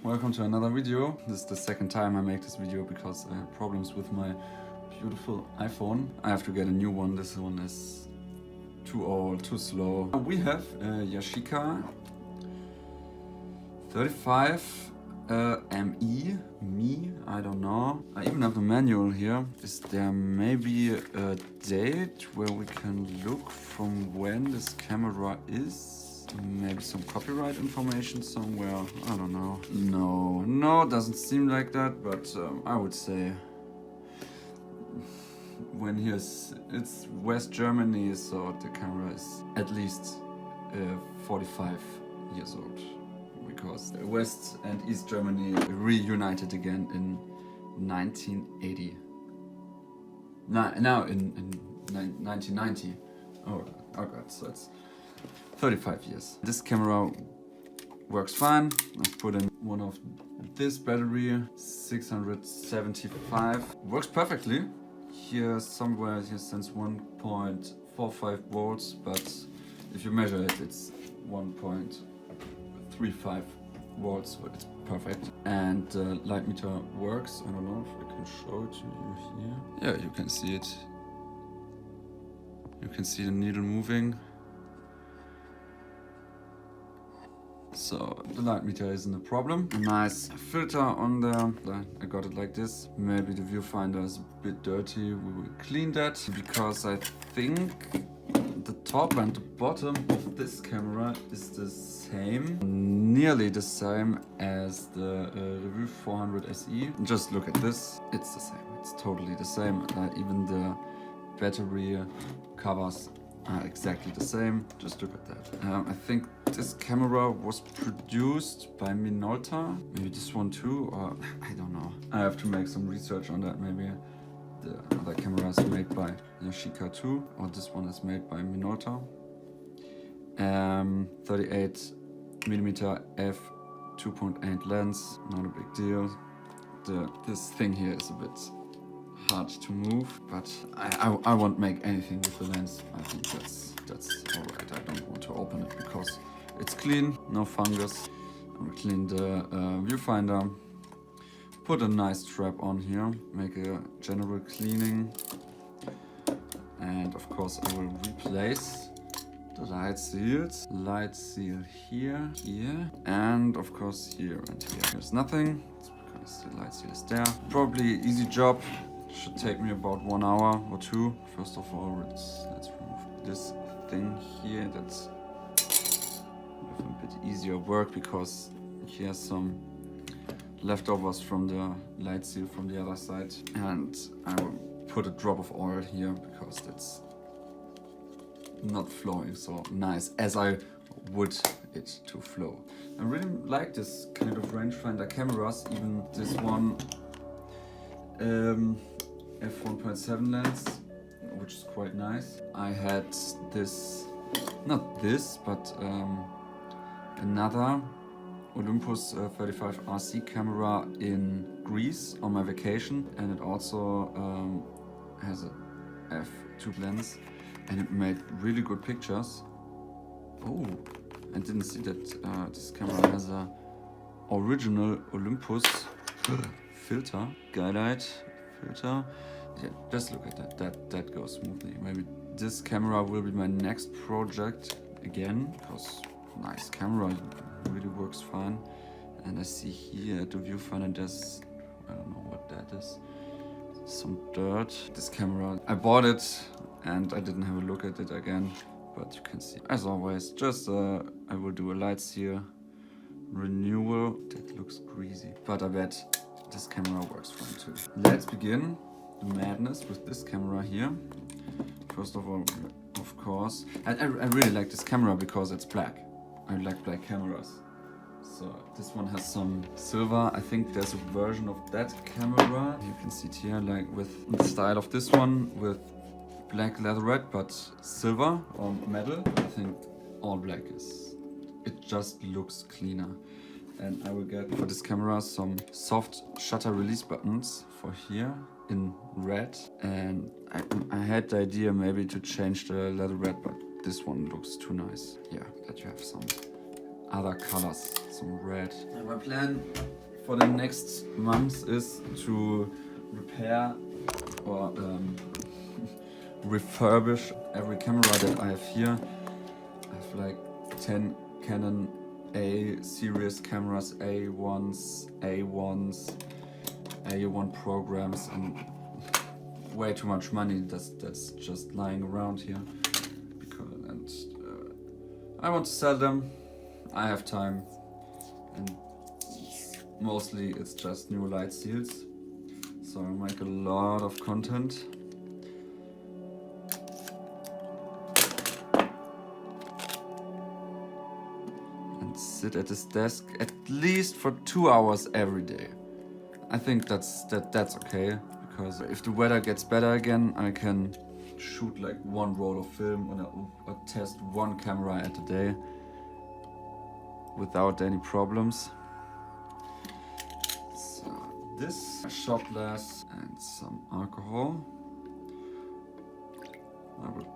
welcome to another video. This is the second time I make this video because I have problems with my beautiful iPhone. I have to get a new one. This one is too old, too slow. We have a Yashica 35 ME, I don't know. I even have the manual here. Is there maybe a date where we can look from when this camera is? Maybe some copyright information somewhere, I don't know. No, doesn't seem like that, but I would say when it's West Germany, so the camera is at least 45 years old, because West and East Germany reunited again in 1980. Now in 1990. Oh god, so it's 35 years. This camera works fine. I've put in one of this battery, 675. Works perfectly. Here somewhere here sends 1.45 volts, but if you measure it, it's 1.35 volts, so it's perfect. And the light meter works. I don't know if I can show it to you here. Yeah, you can see it. You can see the needle moving. So the light meter isn't a problem. A nice filter on there. I got it like this. Maybe the viewfinder is a bit dirty. We will clean that because I think the top and the bottom of this camera is the same. Nearly the same as the Revue 400 SE. Just look at this. It's the same. It's totally the same. Even the battery covers are exactly the same. Just look at that. I think this camera was produced by Minolta. Maybe this one too, or I don't know. I have to make some research on that. Maybe the other camera is made by Yashica too, or this one is made by Minolta. 38mm f 2.8 lens, not a big deal. This thing here is a bit hard to move, but I won't make anything with the lens. I think that's alright. I don't want to open it because it's clean, no fungus. I will clean the viewfinder, put a nice strap on here, make a general cleaning, and of course I will replace the light seals. Light seal here, and of course here and here. There's nothing. It's because the light seal is there. Probably easy job. Should take me about 1 hour or 2. First of all, let's remove this thing here. That's a bit easier work because here's some leftovers from the light seal from the other side, and I will put a drop of oil here because that's not flowing so nice as I would it to flow. I really like this kind of rangefinder cameras, even this one. F1.7 lens, which is quite nice. I had this, not this, but another Olympus 35 RC camera in Greece on my vacation, and it also has a f2 lens, and it made really good pictures. Oh, I didn't see that this camera has a original Olympus filter, guide filter. Yeah, just look at that goes smoothly. Maybe this camera will be my next project again, because nice camera, really works fine. And I see here at the viewfinder there's, I don't know what that is, some dirt. This camera, I bought it and I didn't have a look at it again, but you can see, as always, just I will do a light seal renewal. That looks greasy, but I bet this camera works fine too. Let's begin the madness with this camera here. First of all, of course, I really like this camera because it's black. I like black cameras. So this one has some silver. I think there's a version of that camera. You can see it here, like with the style of this one, with black leatherette, but silver or metal. I think all black it just looks cleaner. And I will get for this camera some soft shutter release buttons for here in red. And I had the idea maybe to change the leatherette, but this one looks too nice. Yeah, that you have some other colors, some red. And my plan for the next months is to repair or refurbish every camera that I have here. I have like 10 Canon A series cameras, A1s, A1 programs, and way too much money that's just lying around here. I want to sell them. I have time, and mostly it's just new light seals. So I make a lot of content. And sit at this desk at least for 2 hours every day. I think that's okay, because if the weather gets better again, I can shoot like one roll of film or test one camera at a day without any problems. So this, a shot glass and some alcohol. I will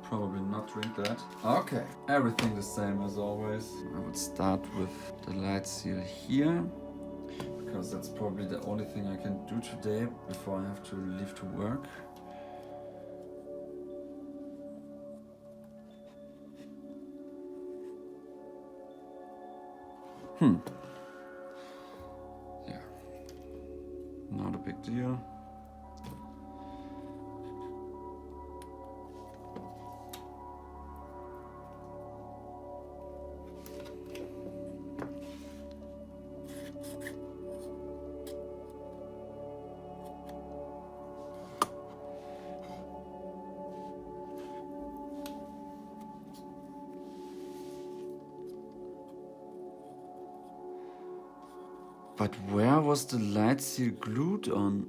probably not drink that. Okay, everything the same as always. I would start with the light seal here, because that's probably the only thing I can do today before I have to leave to work. Yeah, not a big deal. But where was the light seal glued on?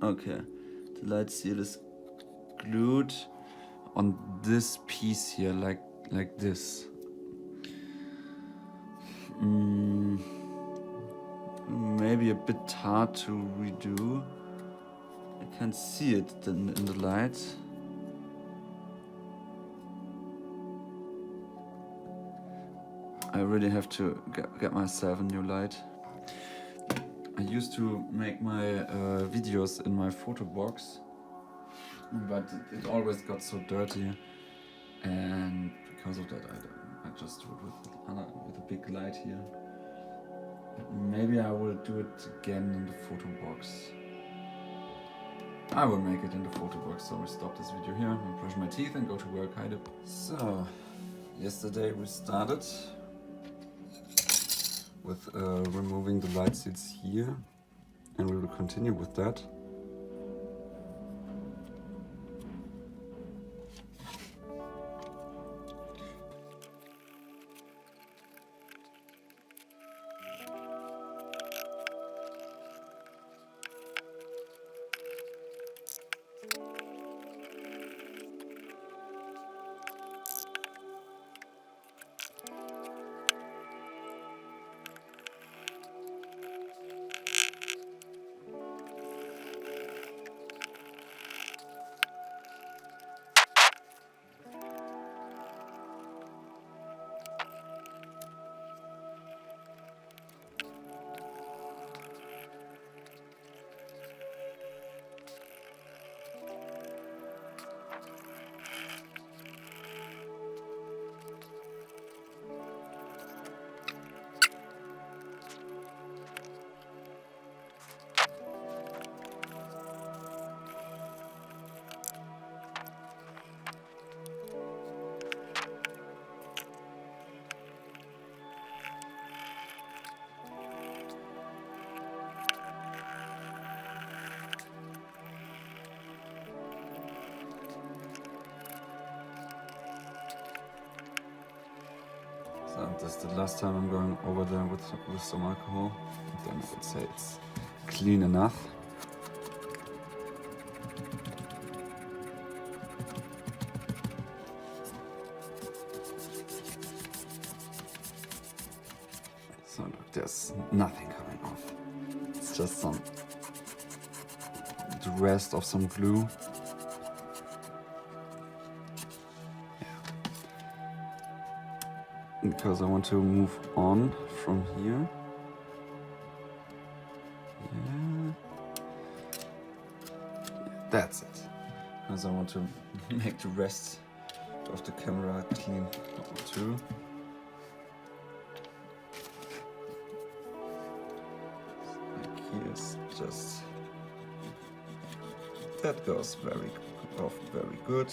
Okay. The light seal is glued on this piece here, like this. Maybe a bit hard to redo. I can see it in the light. I really have to get myself a new light. I used to make my videos in my photo box, but it always got so dirty, and because of that I just do it with a big light here. Maybe I will do it again in the photo box. I will make it in the photo box, so we stop this video here and brush my teeth and go to work. So, yesterday we started with removing the light seals here, and we will continue with that. So that's the last time I'm going over there with some alcohol. Then I would say it's clean enough. So look, there's nothing coming off. It's just the rest of some glue. because I want to move on from here. Yeah. That's it. Because I want to make the rest of the camera clean too. Like here's just, that goes very good.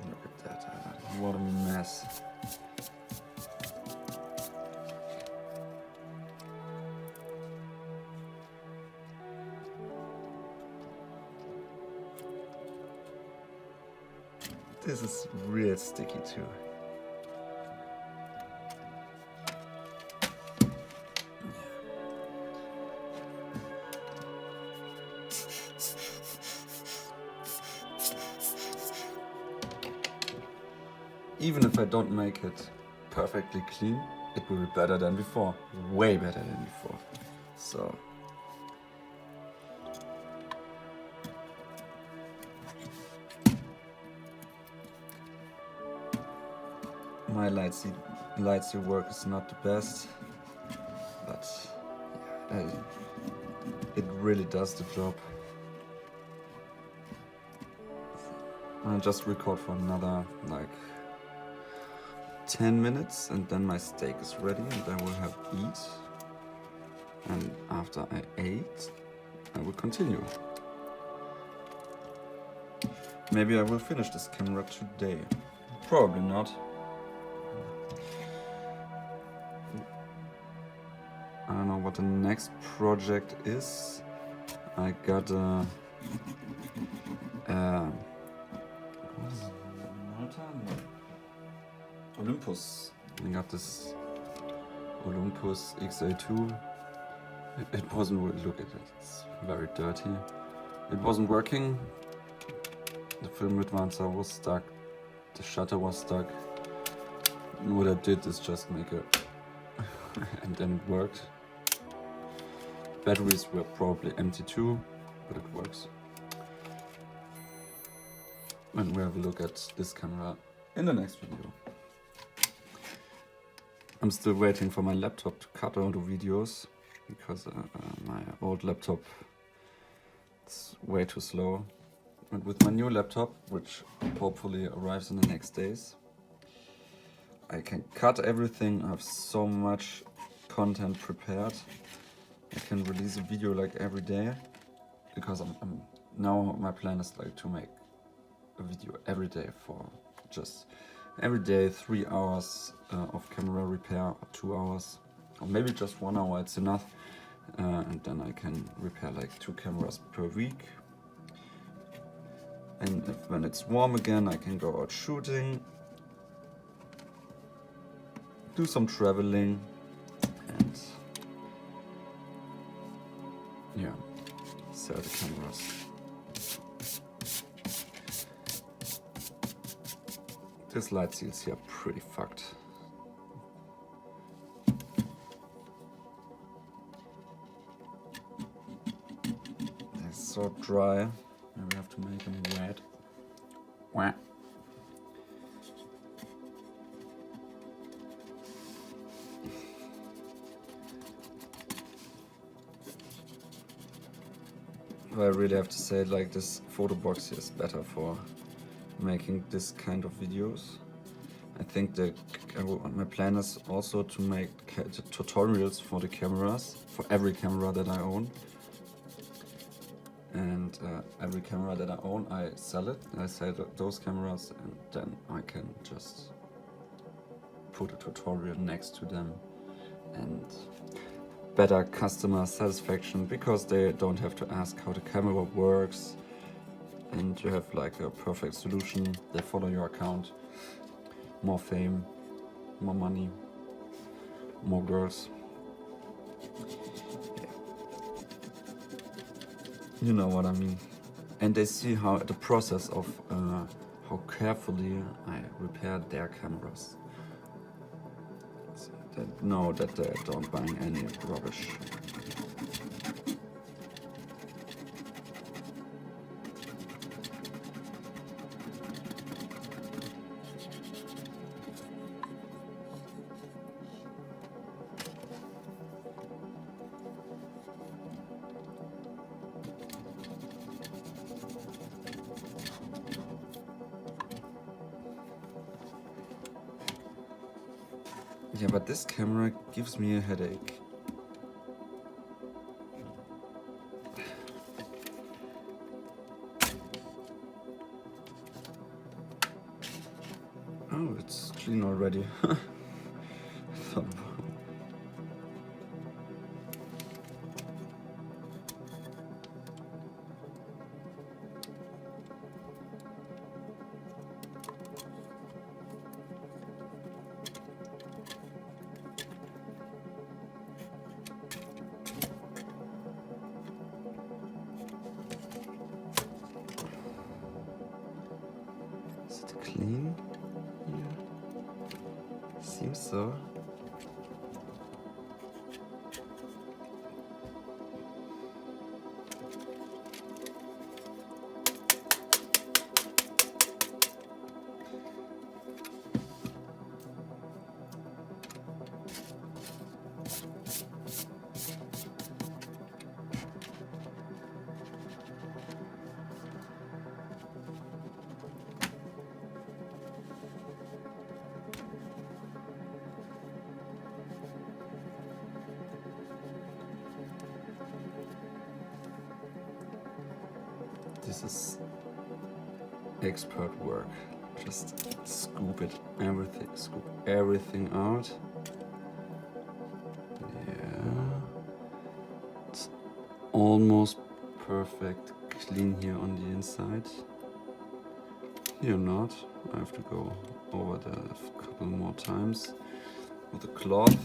Look at that, what a mess. This is real sticky too. Even if I don't make it perfectly clean, it will be better than before. Way better than before. So. My lightsy work is not the best, but it really does the job. I'll just record for another like 10 minutes and then my steak is ready and I will have eat. And after I ate, I will continue. Maybe I will finish this camera today. Probably not. I don't know what the next project is. I got a what is it? Olympus. I got this Olympus XA2. It wasn't, look at it, it's very dirty. It wasn't working. The film advancer was stuck. The shutter was stuck. And what I did is just make a and then it worked. Batteries were probably empty too, but it works. And we'll have a look at this camera in the next video. I'm still waiting for my laptop to cut all the videos because my old laptop is way too slow. And with my new laptop, which hopefully arrives in the next days, I can cut everything. I have so much content prepared. I can release a video like every day because I'm now my plan is like to make a video every day for just every day 3 hours of camera repair, or 2 hours, or maybe just 1 hour, it's enough. And then I can repair like 2 cameras per week. And when it's warm again, I can go out shooting, do some traveling, and yeah, sell the cameras. These light seals here are pretty fucked. They're so dry. We have to make them wet. Wah. I really have to say, like, this photo box here is better for making this kind of videos. I think that my plan is also to make tutorials for the cameras, for every camera that I own. And every camera that I own, I sell it. I sell those cameras, and then I can just put a tutorial next to them, and better customer satisfaction because they don't have to ask how the camera works, and you have like a perfect solution. They follow your account. More fame, more money, more girls. Yeah. You know what I mean. And they see how the process of how carefully I repair their cameras. So know that they don't buying any rubbish. Yeah, but this camera gives me a headache. Oh, it's clean already. Is it clean here? Seems so. This is expert work. Just scoop everything out. Yeah. It's almost perfect clean here on the inside. Here not. I have to go over that a couple more times with a cloth.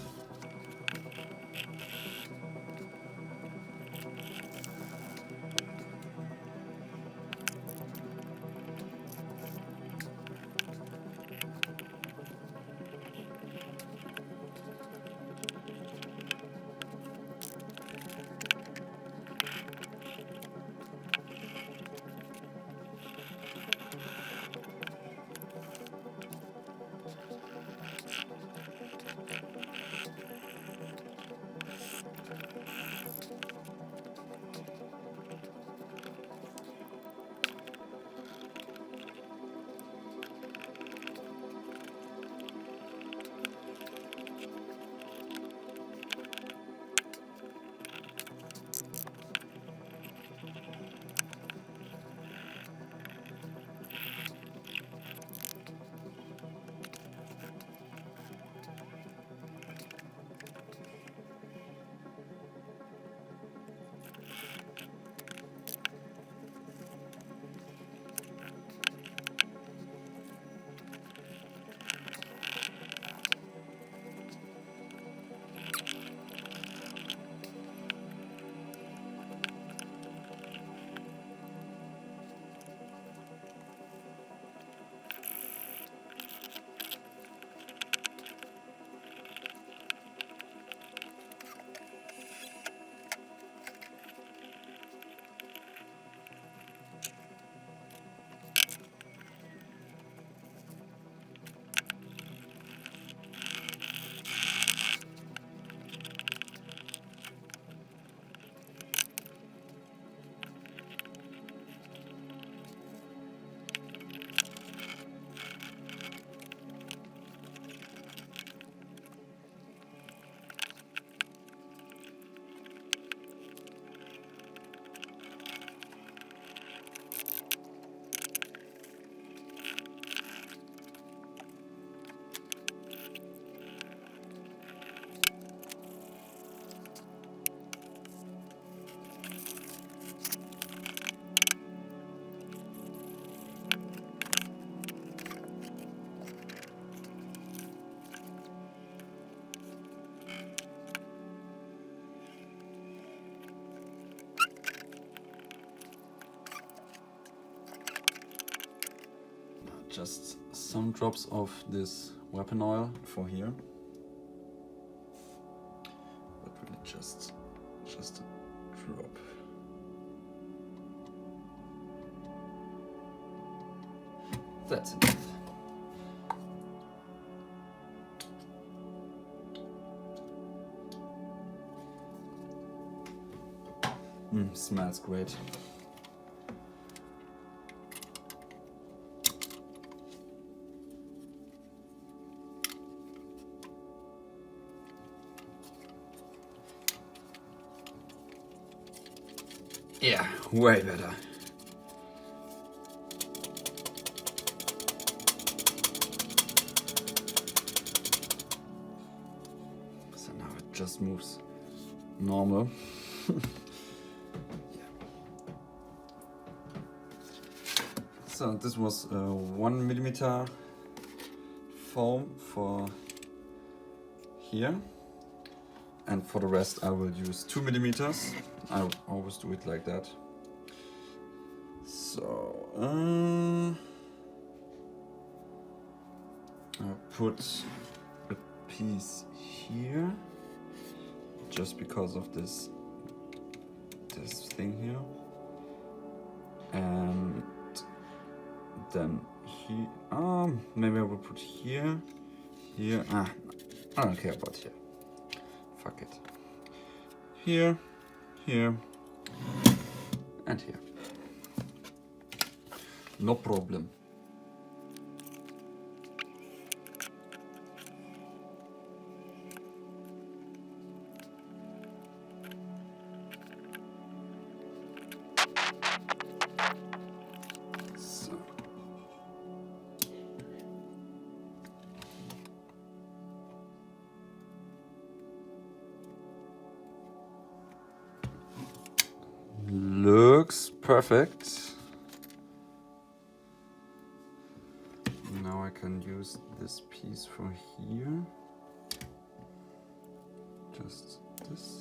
Just some drops of this weapon oil for here. Just a drop. That's enough. Smells great. Yeah, way better. So now it just moves normal. So this was 1 millimeter foam for here, and for the rest I will use 2 millimeters. I always do it like that. So I'll put a piece here, just because of this thing here, and then here. Maybe I will put here. I don't care about here. Fuck it. Here, and here. No problem. Looks perfect. Now I can use this piece from here. Just this.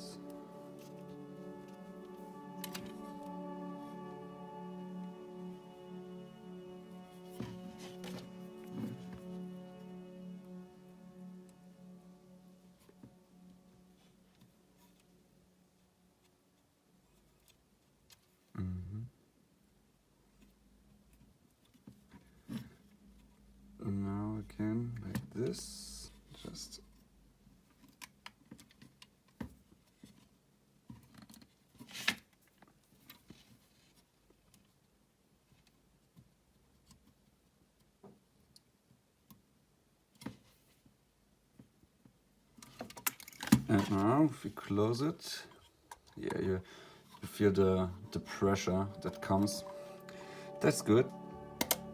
Now again, like this, just and now if we close it, yeah, you feel the pressure that comes. That's good.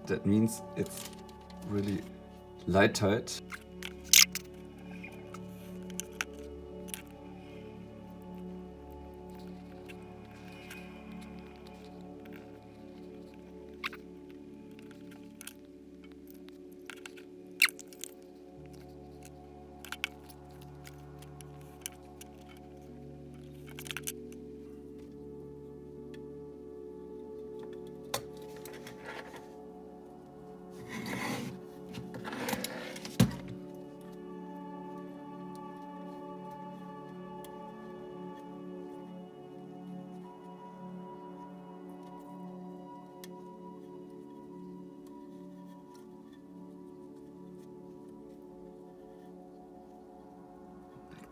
That means it's really light tight.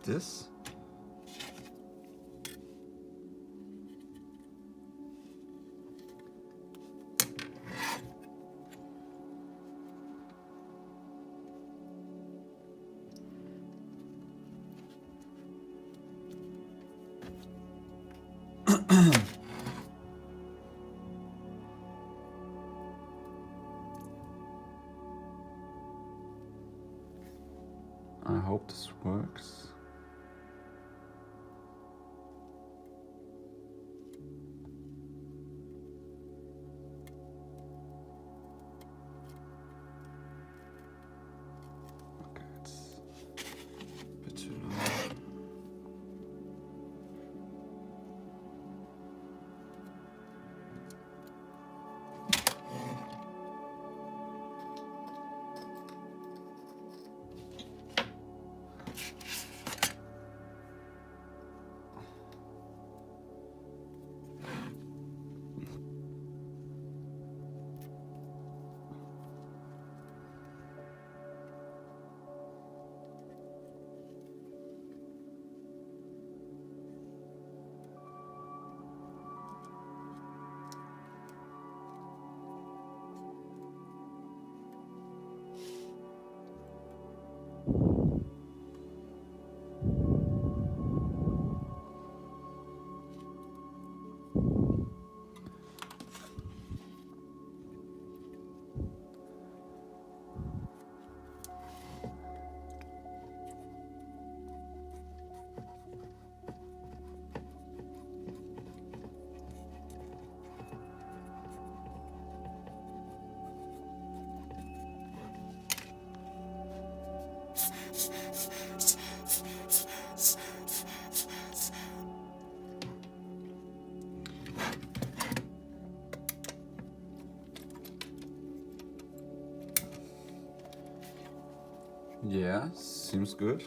This. I hope this works. Okay, it's a bit too long. Yeah, seems good.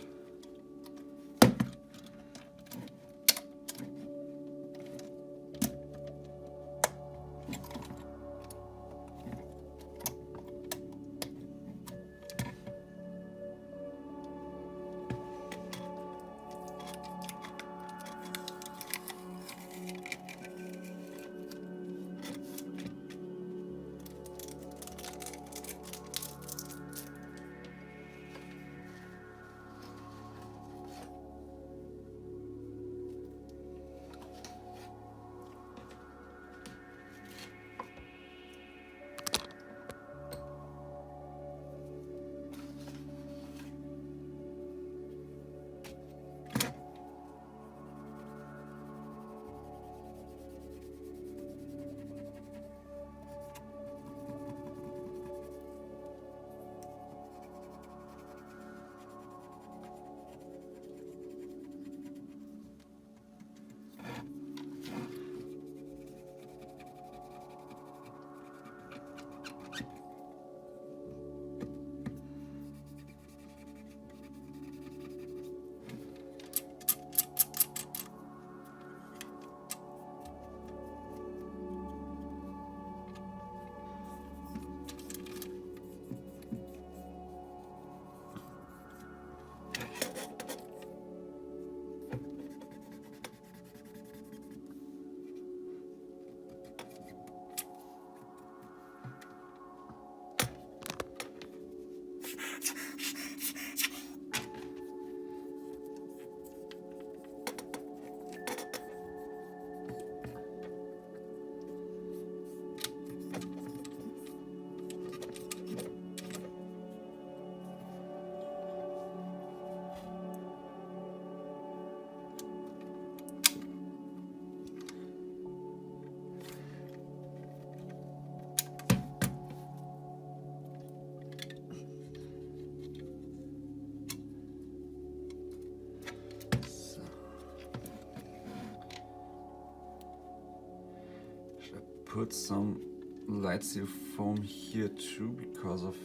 Put some light seal foam here too because of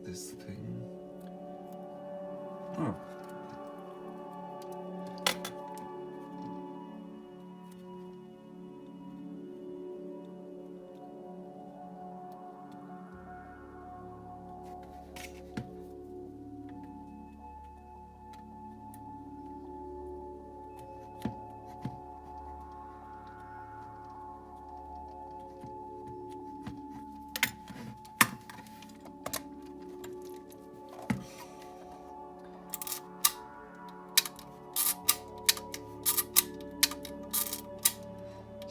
this thing. Oh.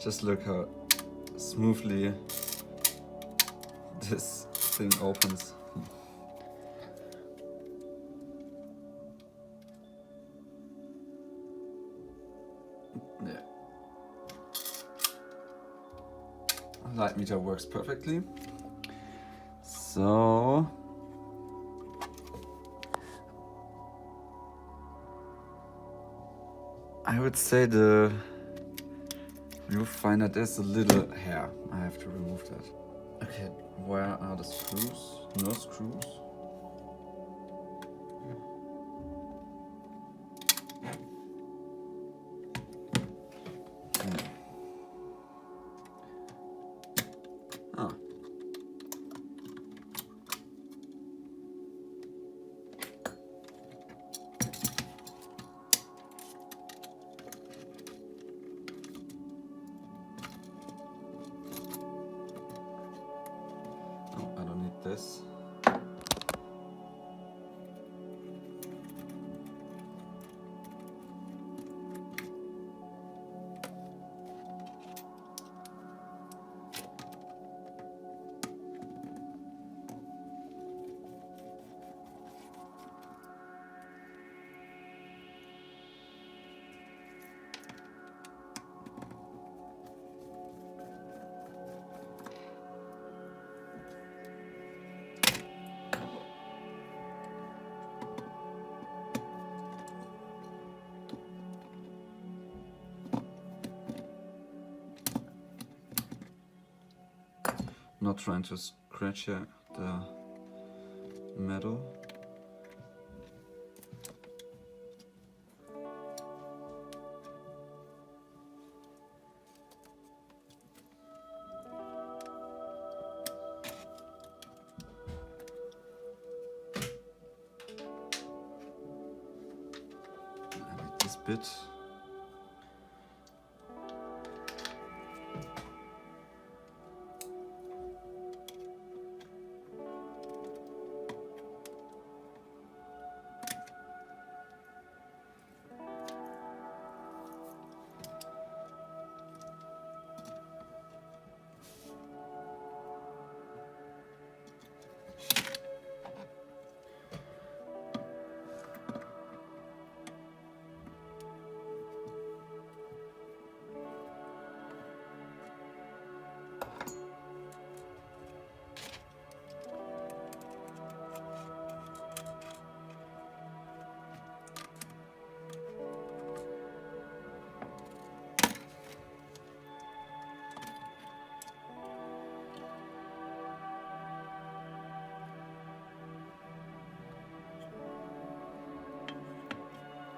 Just look how smoothly this thing opens. Yeah. Light meter works perfectly. So I would say the viewfinder, there's a little hair. I have to remove that. Okay, where are the screws? No screws. Ah. No, I don't need this. Not trying to scratch here the metal. I need this bit.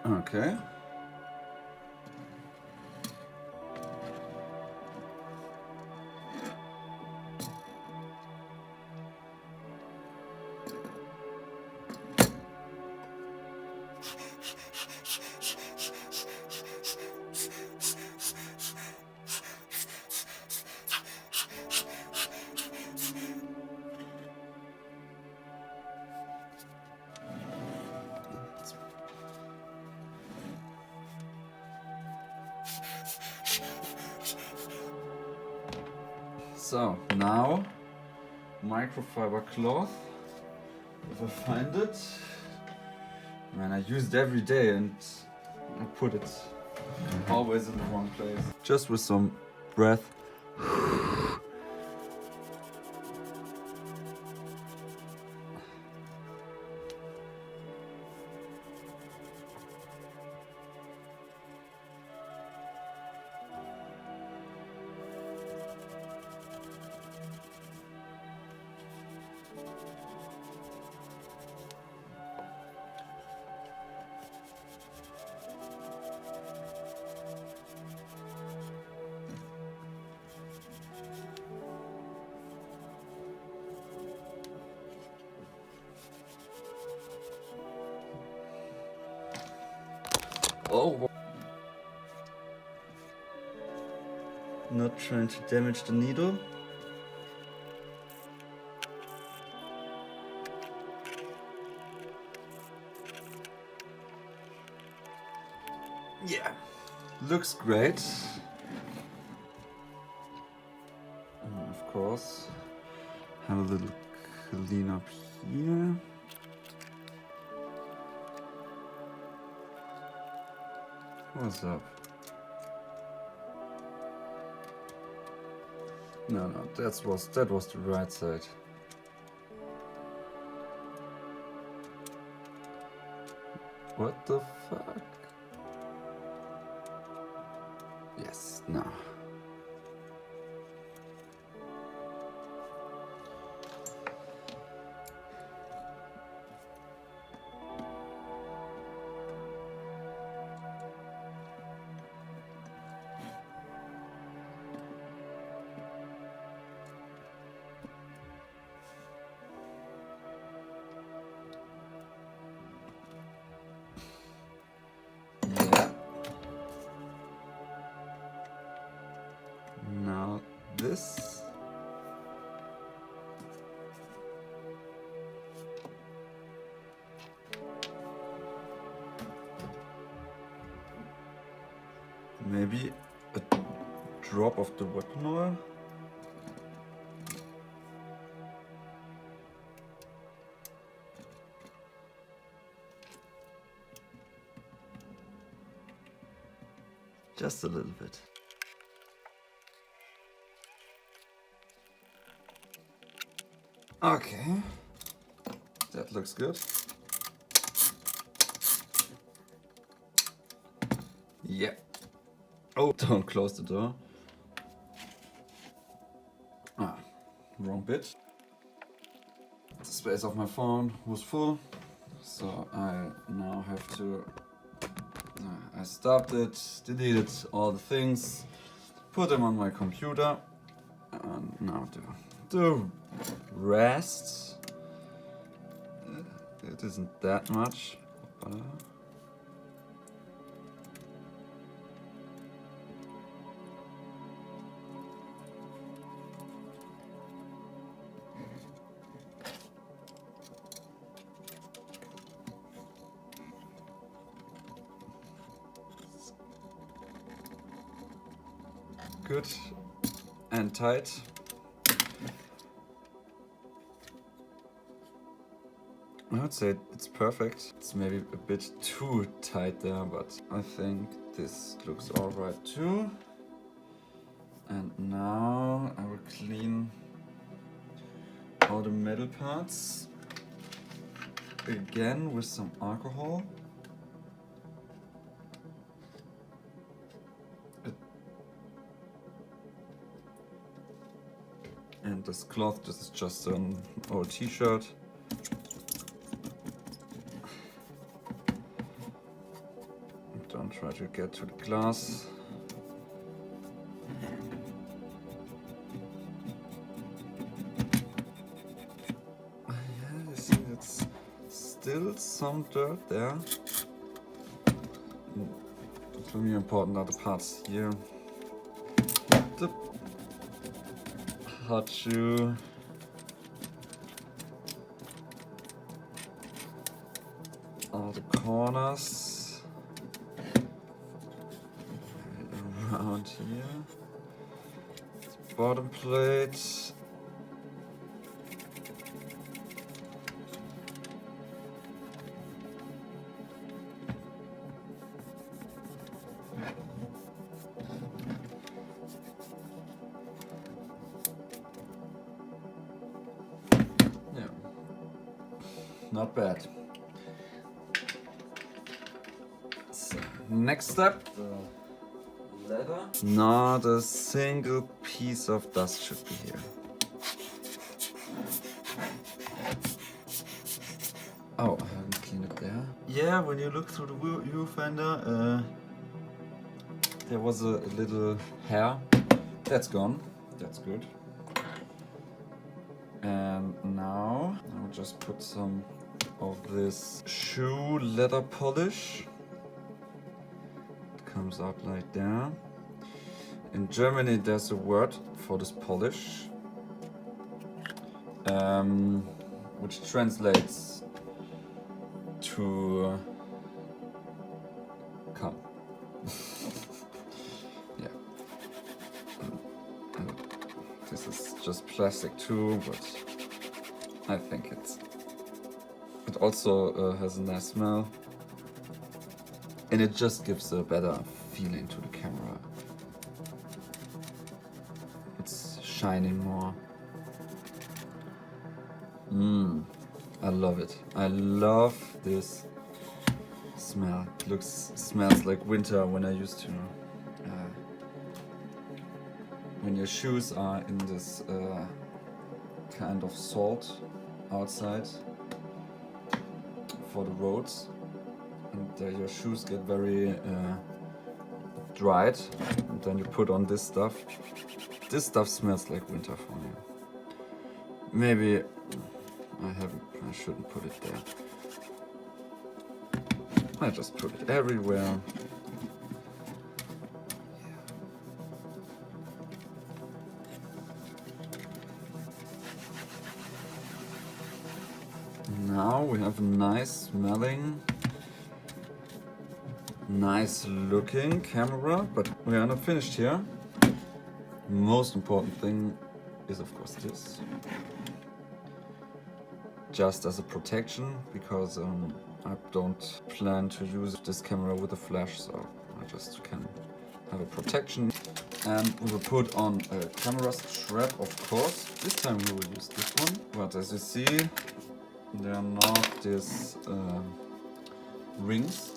Okay. So now microfiber cloth, if I find it. Man, I use it every day and I put it always in the wrong place. Just with some breath. Oh! Not trying to damage the needle. Yeah, looks great. And of course, have a little clean up here. What's up? No, that was the right side. What the fuck? Yes, no. Now this. Maybe a drop of the weapon oil. Just a little bit. Okay, that looks good. Yeah. Oh, don't close the door. Ah, wrong bit. The space of my phone was full, so I now have to. I stopped it, deleted all the things, put them on my computer, and now the rest. It isn't that much. Good and tight. I would say it's perfect. It's maybe a bit too tight there, but I think this looks alright too. And now I will clean all the metal parts again with some alcohol. And this cloth, this is just an old t-shirt. Don't try to get to the glass. Yeah, you see it's still some dirt there. For me important are the parts here. The hot shoe. All the corners. Around here. The bottom plate. Yeah, not bad. So, next step, the leather. Not a single piece of dust should be here. Oh, I haven't cleaned it there. Yeah, when you look through the viewfinder, there was a little hair. That's gone. That's good. And now I will just put some of this shoe leather polish. It comes out like that. In Germany there's a word for this polish, which translates to come. Yeah. And this is just plastic too, but I think it also has a nice smell, and it just gives a better feeling to the camera. It's shining more. I love it. I love this smell. It smells like winter when I used to. When your shoes are in this kind of salt outside for the roads, and your shoes get very dried, and then you put on this stuff. This stuff smells like winter for me. Maybe I shouldn't put it there. I just put it everywhere. Now we have a nice smelling, nice looking camera, but we are not finished here. Most important thing is of course this. Just as a protection, because I don't plan to use this camera with a flash, so I just can have a protection. And we will put on a camera strap, of course. This time we will use this one, but as you see, they are not these rings,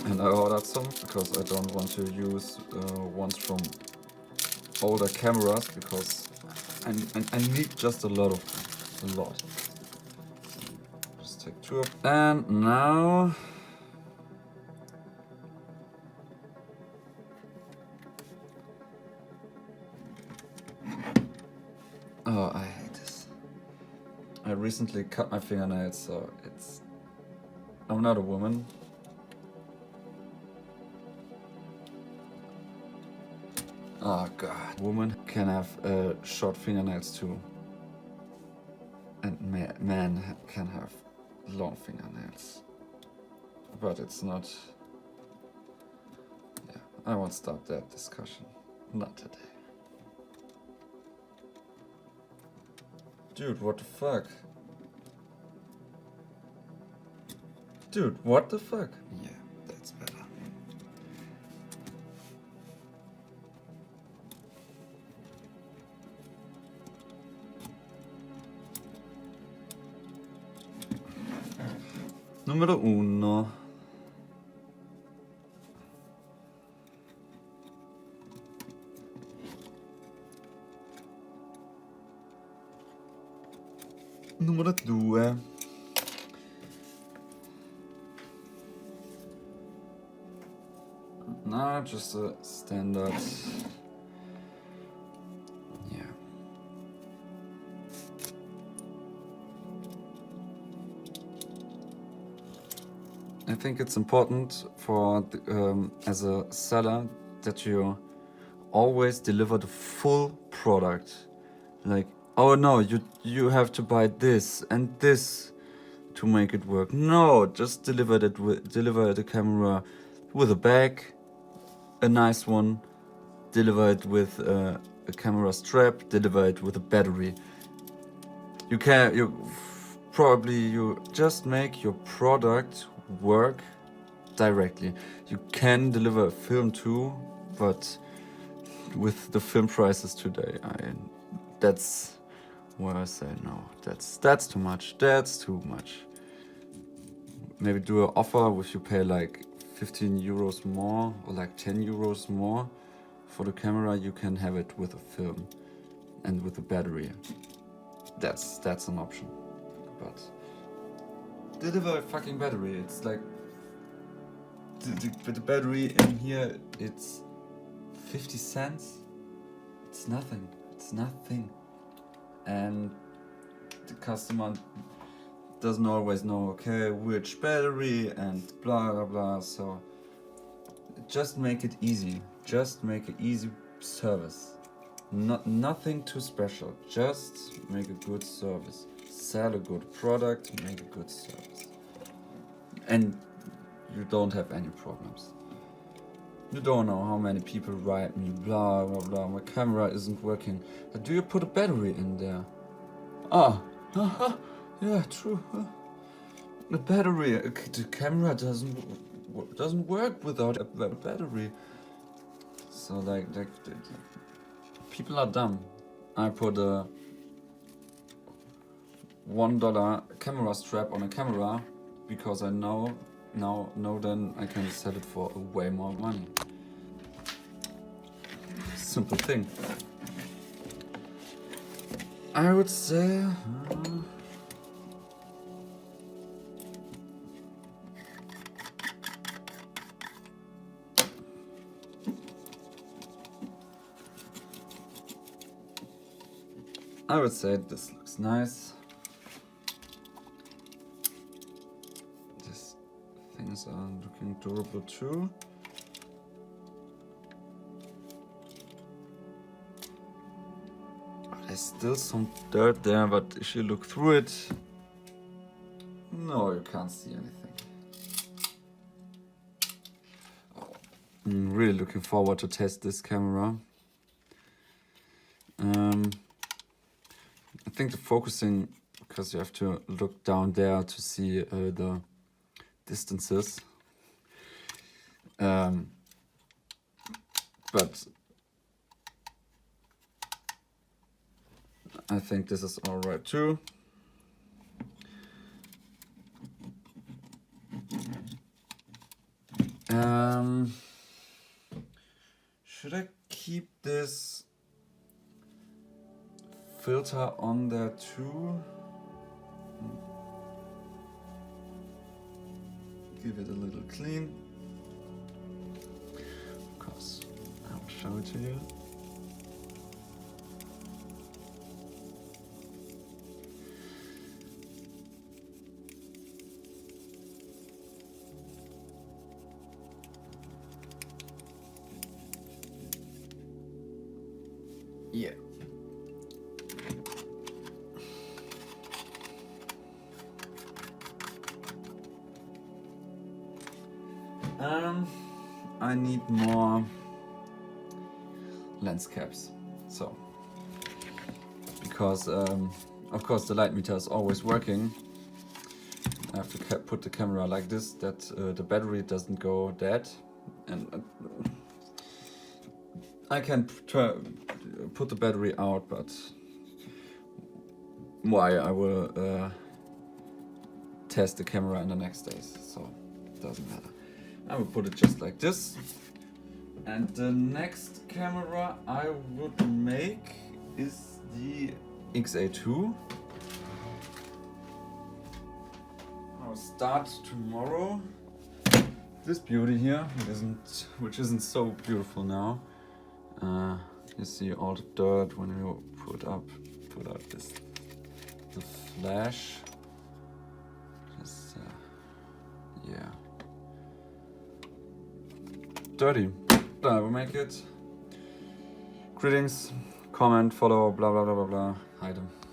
and I ordered some because I don't want to use ones from older cameras, because I need just a lot. Just take 2 of, and now. Oh, I hate this. I recently cut my fingernails, so it's... I'm not a woman. Oh god. Women can have short fingernails too. And men can have long fingernails. But it's not... Yeah, I won't start that discussion. Not today. Dude, what the fuck? Dude, what the fuck? Yeah, that's better. Numero 1. Numero 2. No, just a standard. Yeah. I think it's important for the, as a seller that you always deliver the full product. Like, oh no, you have to buy this and this to make it work. No, just deliver the camera with a bag, a nice one, deliver it with a camera strap, deliver it with a battery. You just make your product work directly. You can deliver a film too, but with the film prices today, that's where I say no. That's too much. That's too much. Maybe do an offer if you pay like 15 euros more or like 10 euros more for the camera. You can have it with a film and with a battery. That's an option. But deliver a fucking battery. It's like the battery in here. It's 50 cents. It's nothing. It's nothing. And the customer doesn't always know, okay, which battery and blah blah blah. So just make it easy. Just make an easy service. Nothing too special. Just make a good service. Sell a good product. Make a good service. And you don't have any problems. You don't know how many people write me, blah blah blah, my camera isn't working. Do you put a battery in there? Ah, yeah, true. The battery, the camera doesn't work without a battery. So like people are dumb. I put a $1 camera strap on a camera because I know then I can sell it for way more money. Simple thing. I would say this looks nice. These things are looking durable too. There's still some dirt there, but if you look through it, no, you can't see anything. I'm really looking forward to test this camera. I think the focusing, because you have to look down there to see the distances. But I think this is all right too. Should I keep this filter on there too. Give it a little clean. Of course, I'll show it to you. Yeah. I need more lens caps. So, because of course the light meter is always working, I have to put the camera like this, that the battery doesn't go dead, and I can put the battery out, but why I will test the camera in the next days, so it doesn't matter. I will put it just like this. And the next camera I would make is the XA2. I'll start tomorrow. This beauty here, which isn't so beautiful now. You see all the dirt when you put out the flash. Just yeah, dirty. I will make it. Greetings, comment, follow, blah blah blah blah blah. Hide them.